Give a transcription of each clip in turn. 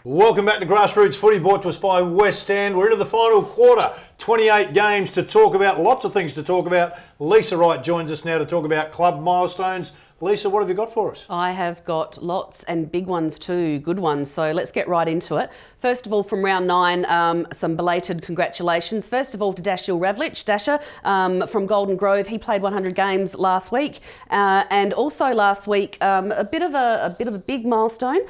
Welcome back to Grassroots Footy, brought to us by West End. We're into the final quarter, 28 games to talk about, lots of things to talk about. Lisa Wright joins us now to talk about club milestones. Lisa, what have you got for us? I have got lots and big ones too, good ones. So let's get right into it. First of all, from round 9, some belated congratulations. First of all, to Dashiell Ravlich, Dasher from Golden Grove. He played 100 games last week, and also last week a bit of a big milestone.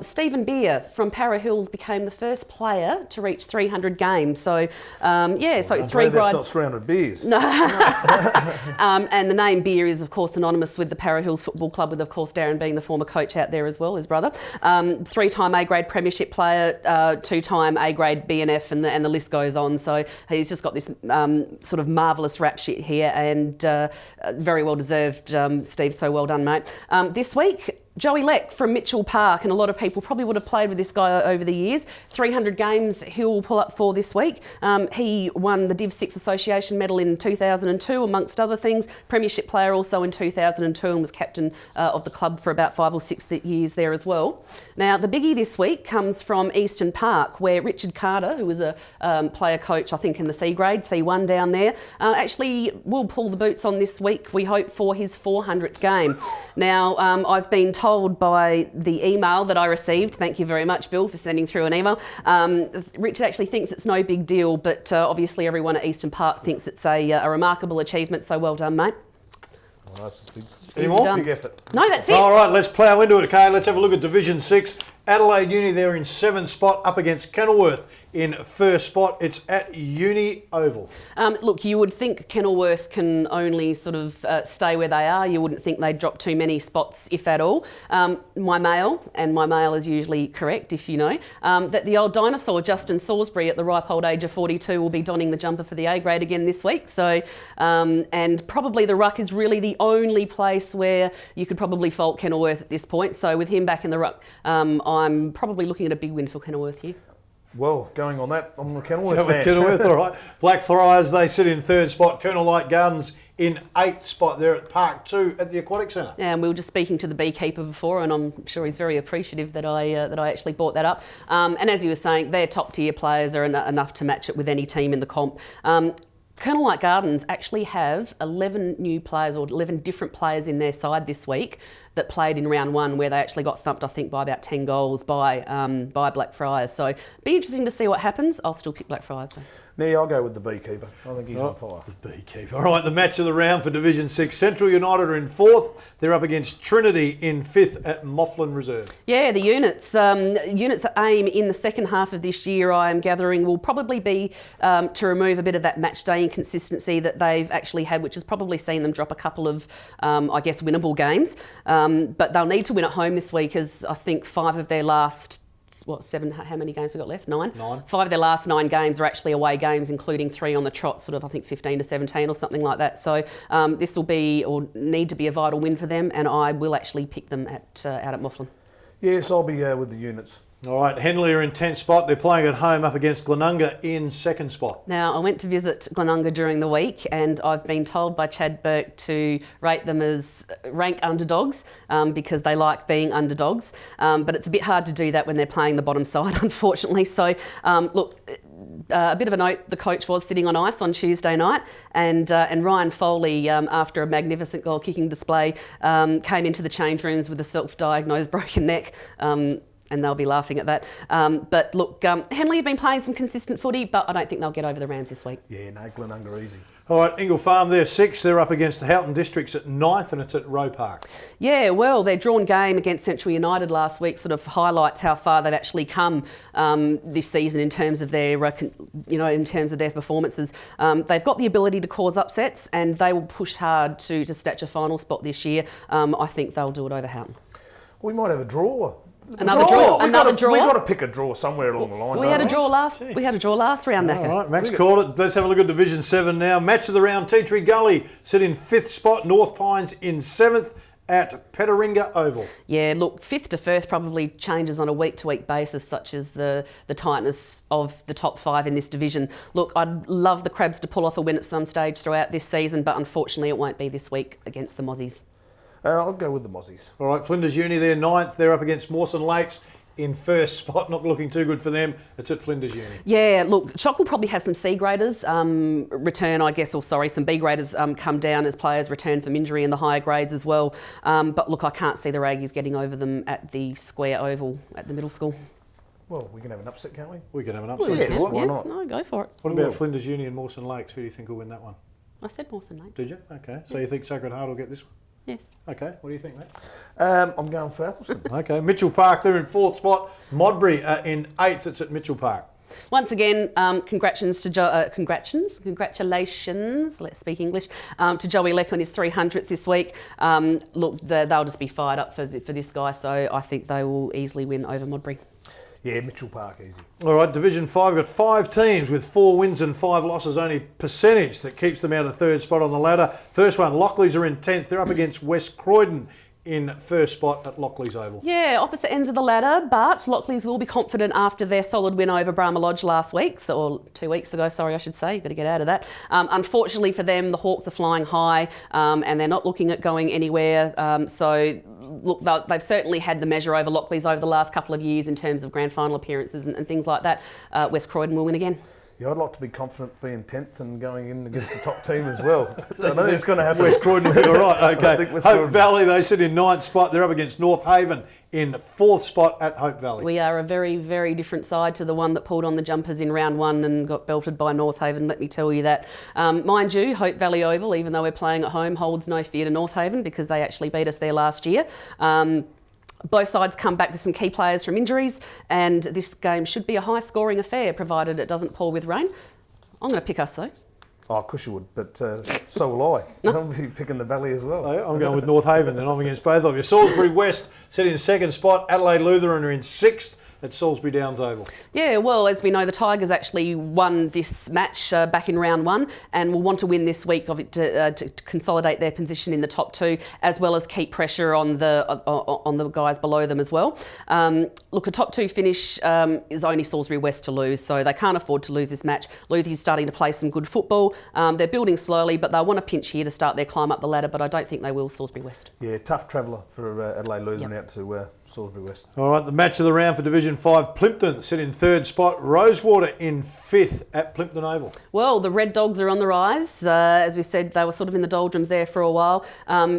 Stephen Beer from Para Hills became the first player to reach 300 games. So so three. That's not 300 beers. No. And the name Beer is of course synonymous with the Para Hills Football Club, with of course Darren being the former coach out there as well, his brother. 3-time A-grade premiership player, 2-time A-grade BNF, and the list goes on. So he's just got this sort of marvellous rap sheet here, and very well deserved, Steve. So well done, mate. This week, Joey Leck from Mitchell Park, and a lot of people probably would have played with this guy over the years. 300 games he'll pull up for this week. He won the Div 6 Association medal in 2002, amongst other things. Premiership player also in 2002, and was captain of the club for about 5 or 6 years there as well. Now, the biggie this week comes from Eastern Park, where Richard Carter, who was a player coach, I think in the C grade, C1 down there, actually will pull the boots on this week, we hope, for his 400th game. Now, I've been told by the email that I received, thank you very much, Bill, for sending through an email, Richard actually thinks it's no big deal, but obviously everyone at Eastern Park thinks it's a remarkable achievement, so well done, mate. Well, that's a big, Any more? big effort. No, that's it. All right, let's plough into it, okay? Let's have a look at Division 6. Adelaide Uni, they're in 7th spot, up against Kenilworth in 1st spot. It's at Uni Oval. Look, you would think Kenilworth can only sort of stay where they are. You wouldn't think they'd drop too many spots, if at all. My mail is usually correct, if you know, that the old dinosaur, Justin Salisbury, at the ripe old age of 42, will be donning the jumper for the A grade again this week. So, and probably the ruck is really the only place where you could probably fault Kenilworth at this point. So with him back in the ruck, I'm probably looking at a big win for Kenilworth here. Well, going on that, I'm the Kenilworth man. With Kenilworth, all right. Blackfriars, they sit in 3rd spot. Colonel Light Gardens in 8th spot. They're at Park 2 at the Aquatic Centre. Yeah, and we were just speaking to the beekeeper before, and I'm sure he's very appreciative that I actually brought that up. And as you were saying, their top tier players are enough to match it with any team in the comp. Colonel Light Gardens actually have 11 new players, or 11 different players in their side this week that played in round 1, where they actually got thumped, I think, by about 10 goals by Blackfriars. So be interesting to see what happens. I'll still pick Blackfriars. So. Yeah, I'll go with the beekeeper. I think he's on fire. The beekeeper. All right, the match of the round for Division 6. Central United are in 4th. They're up against Trinity in 5th at Mofflin Reserve. Yeah, the units. Units aim in the second half of this year, I am gathering, will probably be to remove a bit of that match day inconsistency that they've actually had, which has probably seen them drop a couple of, winnable games. But they'll need to win at home this week, as I think 5 of their last... 7, how many games we got left? 9? 9. 5 of their last 9 games are actually away games, including 3 on the trot, sort of, I think, 15 to 17 or something like that. So this will be, or need to be, a vital win for them, and I will actually pick them out at Mofflin. Yes, I'll be with the units. All right, Henley are in 10th spot. They're playing at home up against Glenunga in 2nd spot. Now, I went to visit Glenunga during the week, and I've been told by Chad Burke to rate them as rank underdogs because they like being underdogs. But it's a bit hard to do that when they're playing the bottom side, unfortunately. So, look, a bit of a note, the coach was sitting on ice on Tuesday night, and Ryan Foley, after a magnificent goal-kicking display, came into the change rooms with a self-diagnosed broken neck. And they'll be laughing at that. But look, Henley have been playing some consistent footy, but I don't think they'll get over the Rams this week. Yeah, no, Glenunga easy. All right, Ingle Farm, they're 6th. They're up against the Houghton Districts at 9th, and it's at Roe Park. Yeah, well, their drawn game against Central United last week sort of highlights how far they've actually come this season in terms of their, performances. They've got the ability to cause upsets, and they will push hard to snatch a final spot this year. I think they'll do it over Houghton. We might have a draw. Another draw. We've got to pick a draw somewhere along the line. We had a draw last. We had a draw last round, Macca. All right, Max called it. Let's have a look at Division 7 now. Match of the round: Tea Tree Gully sit in 5th spot. North Pines in 7th at Petaringa Oval. Yeah, look, 5th to 1st probably changes on a week-to-week basis, such as the tightness of the top 5 in this division. Look, I'd love the Crabs to pull off a win at some stage throughout this season, but unfortunately it won't be this week against the Mozzies. I'll go with the Mozzies. All right, Flinders Uni, they're 9th. They're up against Mawson Lakes in first spot, not looking too good for them. It's at Flinders Uni. Yeah, look, Shock will probably have some C graders return, I guess, some B graders come down as players return from injury in the higher grades as well. But look, I can't see the Raggies getting over them at the square oval at the middle school. Well, we can have an upset, can't we? We can have an upset. Well, yes, if you want. why Yes, not? no, go for it. What about Flinders Uni and Mawson Lakes? Who do you think will win that one? I said Mawson, mate. Did you? Okay. So you think Sacred Heart will get this one? Yes. Okay. What do you think, mate? I'm going for Athelston. Okay. Mitchell Park, they're in fourth spot. Modbury in eighth. It's at Mitchell Park. Once again, congratulations, let's speak English, to Joey Leck on his 300th this week. Look, they'll just be fired up for this guy, so I think they will easily win over Modbury. Yeah, Mitchell Park, easy. All right, Division 5, we've got 5 teams with 4 wins and 5 losses, only percentage that keeps them out of third spot on the ladder. First one, Lockleys are in 10th. They're up against West Croydon in first spot at Lockleys Oval. Yeah, opposite ends of the ladder, but Lockleys will be confident after their solid win over Brahma Lodge last week, or 2 weeks ago, sorry, I should say. You've got to get out of that. Unfortunately for them, the Hawks are flying high and they're not looking at going anywhere. So, look, they've certainly had the measure over Lockleys over the last couple of years in terms of grand final appearances and things like that. West Croydon will win again. Yeah, I'd like to be confident being 10th and going in against the top team as well. I don't think it's going to happen. West Croydon will be all right. Okay. Hope Hope Valley, they sit in 9th spot. They're up against North Haven in 4th spot at Hope Valley. We are a very, very different side to the one that pulled on the jumpers in round 1 and got belted by North Haven, let me tell you that. Mind you, Hope Valley Oval, even though we're playing at home, holds no fear to North Haven because they actually beat us there last year. Both sides come back with some key players from injuries, and this game should be a high-scoring affair, provided it doesn't pour with rain. I'm going to pick us, though. Oh, of course you would, but so will I. I'll be picking the Valley as well. I'm going with North Haven, then I'm against both of you. Salisbury West sit in 2nd spot. Adelaide Lutheran are in 6th at Salisbury Downs Oval. Yeah, well, as we know, the Tigers actually won this match back in round 1 and will want to win this week to consolidate their position in the top 2, as well as keep pressure on the guys below them as well. Look, a top 2 finish is only Salisbury West to lose, so they can't afford to lose this match. Luthie's starting to play some good football. They're building slowly, but they'll want a pinch here to start their climb up the ladder, but I don't think they will, Salisbury West. Yeah, tough traveller for Adelaide Lutheran out to Salisbury West. All right, the match of the round for Division 5, Plympton sit in 3rd spot. Rosewater in 5th at Plympton Oval. Well, the Red Dogs are on the rise. As we said, they were sort of in the doldrums there for a while.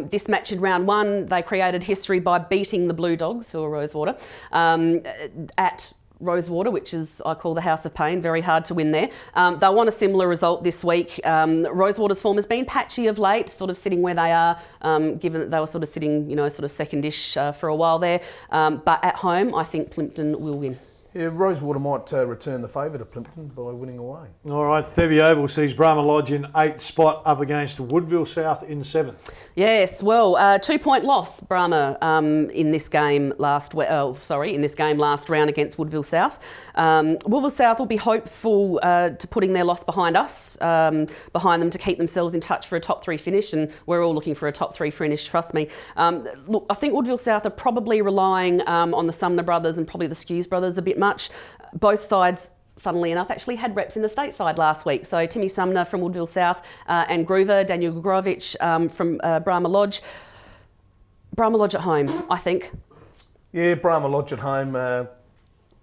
This match in round 1, they created history by beating the Blue Dogs, who are Rosewater, at Rosewater, which is, I call the House of Pain, very hard to win there. They'll want a similar result this week. Rosewater's form has been patchy of late, sort of sitting where they are, given that they were sort of sitting, sort of secondish for a while there. But at home, I think Plympton will win. Yeah, Rosewater might return the favour to Plympton by winning away. All right, Thurby Oval sees Brahma Lodge in 8th spot up against Woodville South in 7th. Yes, well, 2-point loss, Brahma, in this game last round against Woodville South. Woodville South will be hopeful to putting their loss behind us, behind them to keep themselves in touch for a top 3 finish, and we're all looking for a top 3 finish, trust me. Look, I think Woodville South are probably relying on the Sumner brothers and probably the Skews brothers a bit much. Both sides, funnily enough, actually had reps in the state side last week. So Timmy Sumner from Woodville South and Groover, Daniel Gregorovic from Brahma Lodge. Brahma Lodge at home, I think. Yeah, Brahma Lodge at home.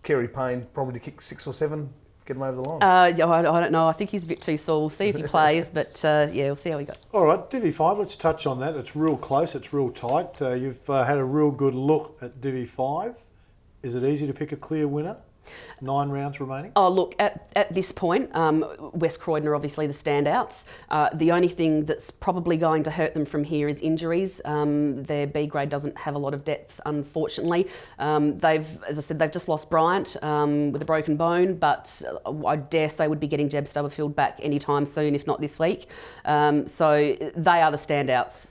Kerry Payne probably to kick 6 or 7, get him over the line. I don't know. I think he's a bit too sore. We'll see if he plays, but we'll see how he goes. All right, Divi 5, let's touch on that. It's real close, it's real tight. You've had a real good look at Divi 5. Is it easy to pick a clear winner? 9 rounds remaining? Oh, look, at this point, West Croydon are obviously the standouts. The only thing that's probably going to hurt them from here is injuries. Their B grade doesn't have a lot of depth, unfortunately. As I said, they've just lost Bryant with a broken bone, but I dare say would be getting Jeb Stubberfield back anytime soon, if not this week. So they are the standouts.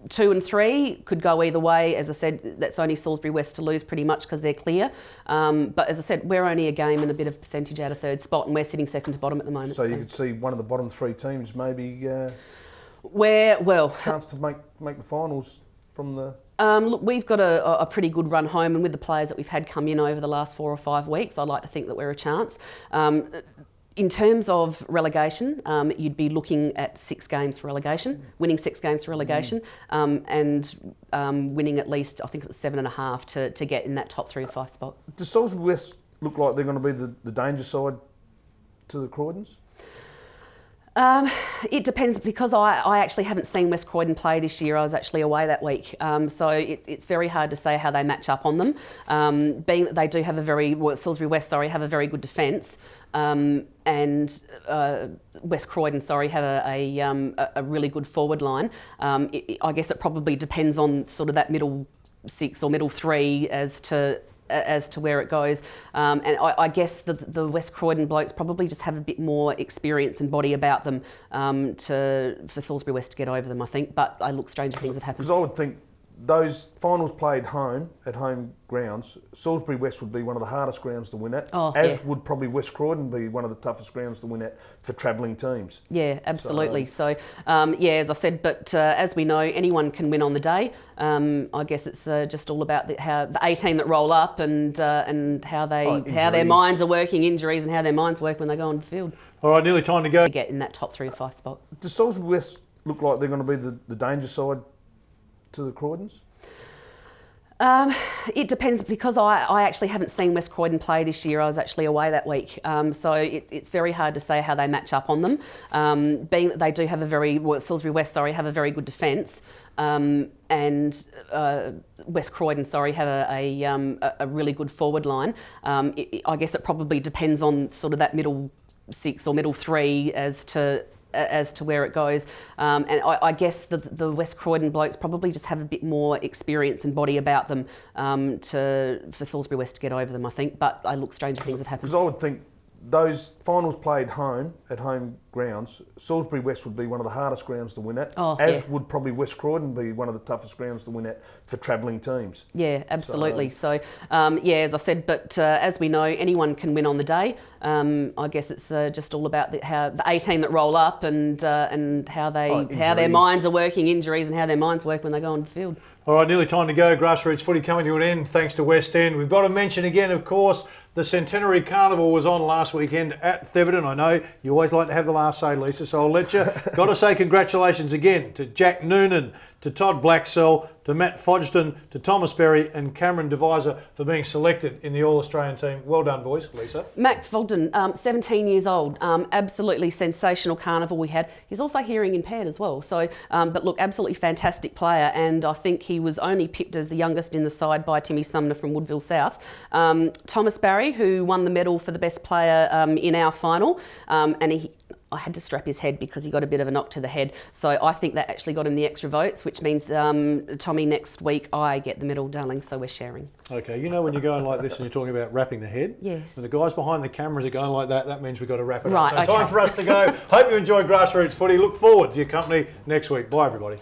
2 and 3 could go either way. As I said, that's only Salisbury West to lose pretty much because they're clear. But as I said, we're only a game and a bit of percentage out of 3rd spot, and we're sitting 2nd to bottom at the moment. So you could see one of the bottom 3 teams maybe chance to make the finals from the... Look, we've got a pretty good run home, and with the players that we've had come in over the last 4 or 5 weeks, I'd like to think that we're a chance. In terms of relegation, you'd be looking at 6 games for relegation, winning 6 games for relegation, and winning at least, I think it was 7.5 to get in that top 3 or 5 spot. Does Salisbury West look like they're going to be the danger side to the Croydons? It depends, because I actually haven't seen West Croydon play this year. I was actually away that week, so it's very hard to say how they match up on them. Being that they do have Salisbury West, have a very good defence, and West Croydon, have a really good forward line. I guess it probably depends on sort of that middle 6 or middle 3 as to where it goes. And I guess the West Croydon blokes probably just have a bit more experience and body about them for Salisbury West to get over them, I think. But stranger things have happened. Because I would think those finals played at home grounds, Salisbury West would be one of the hardest grounds to win at, as would probably West Croydon be one of the toughest grounds to win at for travelling teams. Yeah, absolutely. So as I said, but as we know, anyone can win on the day. I guess it's just all about how the 18 that roll up and how their minds are working, injuries, and how their minds work when they go on the field. All right, nearly time to go. To get in that top 3 or 5 spot. Does Salisbury West look like they're going to be the danger side to the Croydons? It depends, because I actually haven't seen West Croydon play this year. I was actually away that week, so it's very hard to say how they match up on them. Being that they do have Salisbury West, have a very good defence, and West Croydon, have a really good forward line. I guess it probably depends on sort of that middle 6 or middle 3 as to where it goes. And I guess the West Croydon blokes probably just have a bit more experience and body about them for Salisbury West to get over them, I think. But stranger things have happened. Because I would think those finals played at home grounds, Salisbury West would be one of the hardest grounds to win at, as would probably West Croydon be one of the toughest grounds to win at for travelling teams. Yeah, absolutely. So as I said, but as we know, anyone can win on the day. I guess it's just all about how the 18 that roll up and how their minds are working, injuries, and how their minds work when they go on the field. All right, nearly time to go. Grassroots footy coming to an end thanks to West End. We've got to mention again, of course, the Centenary Carnival was on last weekend at Thebarton. I know you always like to have the last say, Lisa, so I'll let you. Got to say congratulations again to Jack Noonan, to Todd Blacksell, to Matt Fodgton, to Thomas Berry and Cameron Deviser for being selected in the All-Australian team. Well done, boys. Lisa? Matt Fodgton, 17 years old. Absolutely sensational carnival we had. He's also hearing impaired as well. So, but look, absolutely fantastic player, and I think he was only picked as the youngest in the side by Timmy Sumner from Woodville South. Thomas Barry, who won the medal for the best player in our final, and I had to strap his head because he got a bit of a knock to the head. So I think that actually got him the extra votes, which means, Tommy, next week I get the medal, darling, so we're sharing. Okay, you know when you're going like this and you're talking about wrapping the head? Yes. When the guys behind the cameras are going like that, that means we've got to wrap it right, up. So okay. Time for us to go. Hope you enjoyed Grassroots Footy. Look forward to your company next week. Bye, everybody.